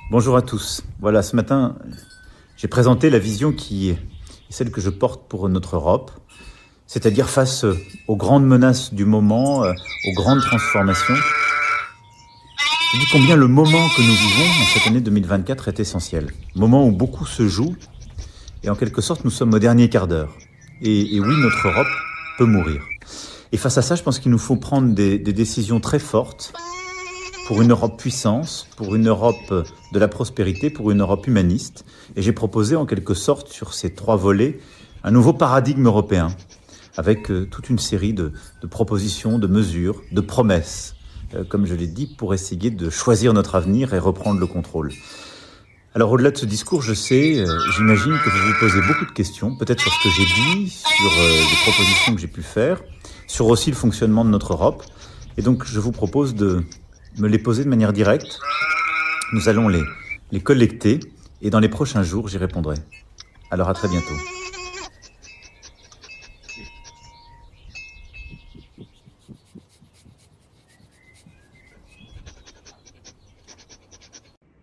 Bonjour à tous. Voilà, ce matin, j'ai présenté la vision qui est celle que je porte pour notre Europe, c'est-à-dire face aux grandes menaces du moment, aux grandes transformations. Je dis combien le moment que nous vivons en cette année 2024 est essentiel. Moment où beaucoup se joue et en quelque sorte nous sommes au dernier quart d'heure. Et oui, notre Europe peut mourir. Et face à ça, je pense qu'il nous faut prendre des décisions très fortes pour une Europe puissance, pour une Europe de la prospérité, pour une Europe humaniste. Et j'ai proposé en quelque sorte sur ces trois volets un nouveau paradigme européen avec toute une série de propositions, de mesures, de promesses, comme je l'ai dit, pour essayer de choisir notre avenir et reprendre le contrôle. Alors au-delà de ce discours, je sais, j'imagine que vous vous posez beaucoup de questions, peut-être sur ce que j'ai dit, sur les propositions que j'ai pu faire, sur aussi le fonctionnement de notre Europe. Et donc je vous propose de me les poser de manière directe. Nous allons les collecter et dans les prochains jours, j'y répondrai. Alors à très bientôt.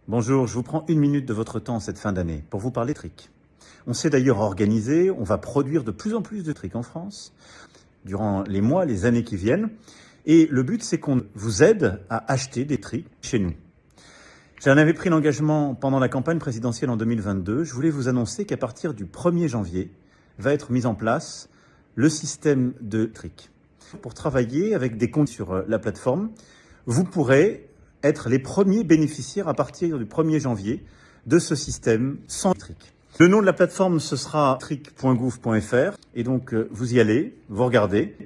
Bonjour, je vous prends 1 minute de votre temps cette fin d'année pour vous parler de trick. On s'est d'ailleurs organisé, on va produire de plus en plus de trick en France durant les mois, les années qui viennent. Et le but, c'est qu'on vous aide à acheter des tricks chez nous. J'en avais pris l'engagement pendant la campagne présidentielle en 2022. Je voulais vous annoncer qu'à partir du 1er janvier, va être mis en place le système de trick. Pour travailler avec des comptes sur la plateforme, vous pourrez être les premiers bénéficiaires à partir du 1er janvier de ce système sans trick. Le nom de la plateforme, ce sera trick.gouv.fr. Et donc, vous y allez, vous regardez,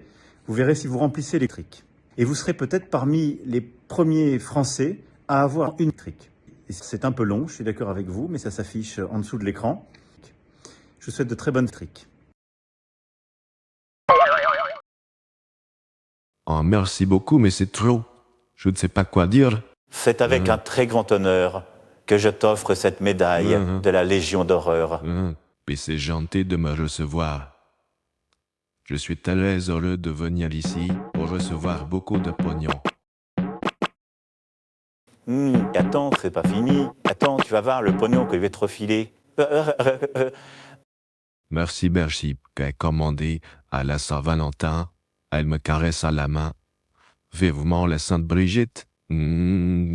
vous verrez si vous remplissez les tricks. Et vous serez peut-être parmi les premiers Français à avoir une trick. Et c'est un peu long, je suis d'accord avec vous, mais ça s'affiche en dessous de l'écran. Je vous souhaite de très bonnes tricks. Oh, merci beaucoup, mais c'est trop. Je ne sais pas quoi dire. C'est avec un très grand honneur que je t'offre cette médaille de la Légion d'horreur. Mais c'est gentil de me recevoir. Je suis très heureux de venir ici pour recevoir beaucoup de pognon. Attends, c'est pas fini. Attends, tu vas voir le pognon que je vais te refiler. Merci Bercy, qu'elle commandé à la Saint-Valentin. Elle me caresse à la main. Vivement la Sainte Brigitte. Moi,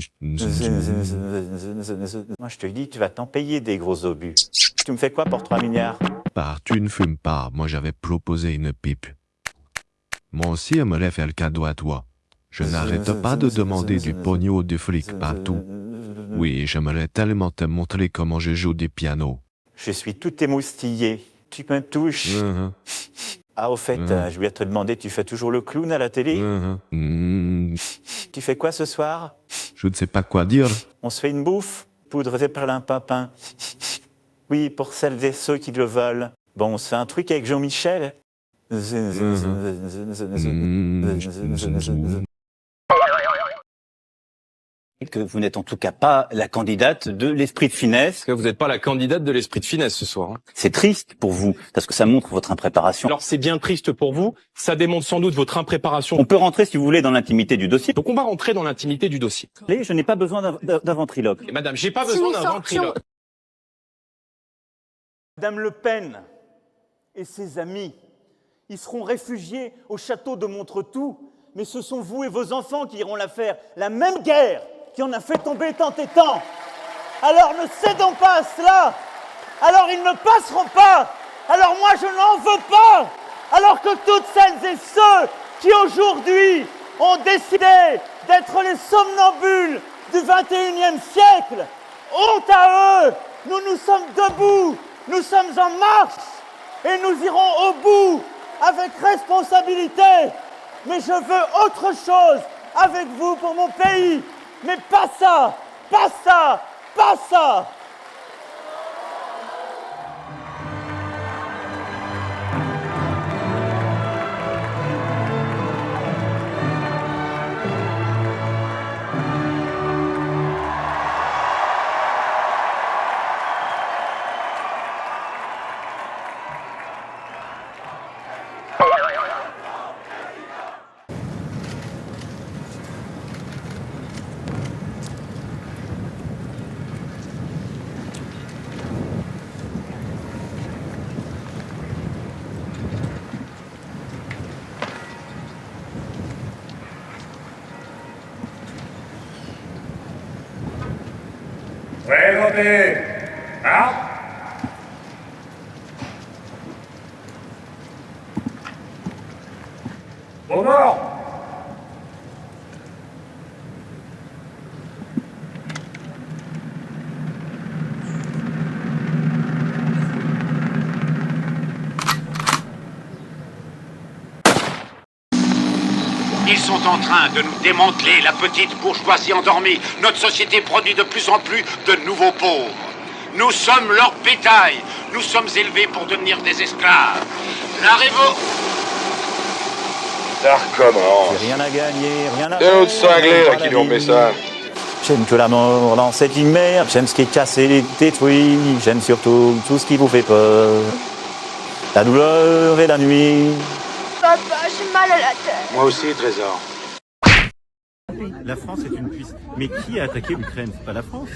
je te dis, tu vas t'en payer des gros obus. Tu me fais quoi pour 3 milliards? Tu ne fumes pas, moi j'avais proposé une pipe. Moi aussi j'aimerais faire le cadeau à toi. Je n'arrête pas de demander du pognon ou du fric partout. Oui, j'aimerais tellement te montrer comment je joue du piano. Je suis tout émoustillé. Tu me touches. Ah, au fait, je voulais te demander, tu fais toujours le clown à la télé? Tu fais quoi ce soir? Je ne sais pas quoi dire. On se fait une bouffe? Poudre de perlimpinpin. Oui, pour celles et ceux qui le veulent. Bon, on se fait un truc avec Jean-Michel. Que vous n'êtes en tout cas pas la candidate de l'esprit de finesse. Que vous n'êtes pas la candidate de l'esprit de finesse ce soir. C'est triste pour vous, parce que ça montre votre impréparation. Alors c'est bien triste pour vous, ça démontre sans doute votre impréparation. On peut rentrer, si vous voulez, dans l'intimité du dossier. Donc on va rentrer dans l'intimité du dossier. Je n'ai pas besoin d'un ventriloque. Et madame, j'ai pas besoin d'un ventriloque. Madame Le Pen et ses amis, ils seront réfugiés au château de Montretout, mais ce sont vous et vos enfants qui iront la faire. La même guerre qui en a fait tomber tant et tant. Alors ne cédons pas à cela. Alors ils ne passeront pas. Alors moi je n'en veux pas. Alors que toutes celles et ceux qui aujourd'hui ont décidé d'être les somnambules du 21e siècle, honte à eux. Nous sommes debout, nous sommes en marche et nous irons au bout avec responsabilité. Mais je veux autre chose avec vous pour mon pays. Mais pas ça, pas ça, pas ça. Présentez. Hein? Au mort. Ils sont en train de nous démanteler la petite bourgeoisie endormie. Notre société produit de plus en plus de nouveaux pauvres. Nous sommes leur bétail. Nous sommes élevés pour devenir des esclaves. La révo... Ça recommence. J'ai rien à gagner, rien à C'est l'autre cinglé là qui lui ont fait ça. J'aime que la mort dans cette vie de merde, j'aime ce qui est cassé et détruit, j'aime surtout tout ce qui vous fait peur. La douleur et la nuit. Papa, j'ai mal à la tête. Moi aussi, Trésor. La France est une puissance. Mais qui a attaqué l'Ukraine? C'est pas la France.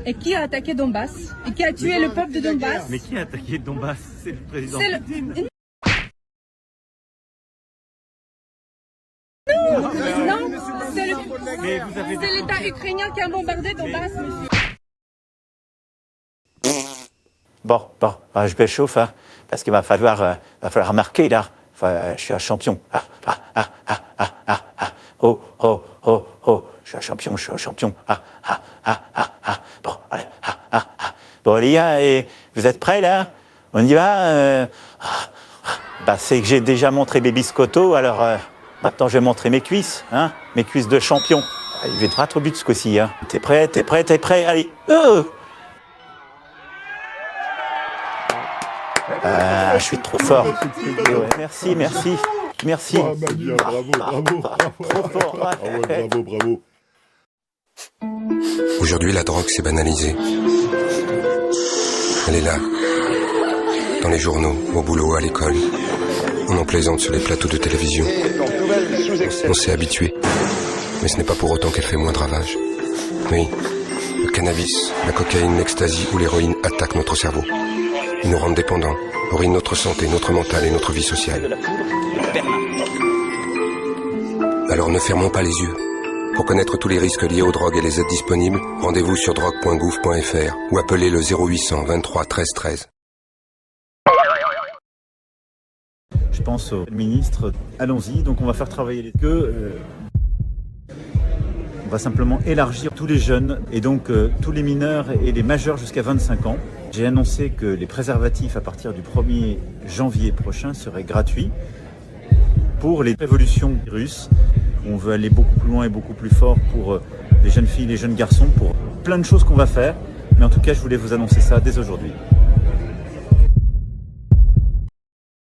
Et qui a attaqué Donbass? Et qui a tué le peuple de Donbass? Mais qui a attaqué Donbass? C'est le président C'est le- Poutine. Non, c'est Mais vous avez c'est l'État ukrainien qui a bombardé Donbass, monsieur. Bon, je me chauffe, hein, parce qu'il va falloir marquer là. Enfin, je suis un champion. Oh, je suis un champion, Bon, allez, Bon, les gars, et vous êtes prêts là? On y va? C'est que j'ai déjà montré mes biscottos, alors maintenant je vais montrer mes cuisses, hein, mes cuisses de champion. Il va droit au but ce coup-ci, hein. T'es prêt? Allez. Je suis trop fort. Ouais, merci. Bravo. Aujourd'hui, la drogue s'est banalisée. Elle est là. Dans les journaux, au boulot, à l'école. On en plaisante sur les plateaux de télévision. On s'est habitué. Mais ce n'est pas pour autant qu'elle fait moins de ravages. Oui, le cannabis, la cocaïne, l'ecstasy ou l'héroïne attaquent notre cerveau. Ils nous rendent dépendants, ruinent notre santé, notre mental et notre vie sociale. Alors ne fermons pas les yeux. Pour connaître tous les risques liés aux drogues et les aides disponibles, rendez-vous sur drogue.gouv.fr ou appelez le 0800 23 13 13. Je pense au ministre. Allons-y, donc on va faire travailler les queues. On va simplement élargir tous les jeunes et donc tous les mineurs et les majeurs jusqu'à 25 ans. J'ai annoncé que les préservatifs à partir du 1er janvier prochain seraient gratuits pour les révolutions russes. On veut aller beaucoup plus loin et beaucoup plus fort pour les jeunes filles, les jeunes garçons, pour plein de choses qu'on va faire. Mais en tout cas, je voulais vous annoncer ça dès aujourd'hui.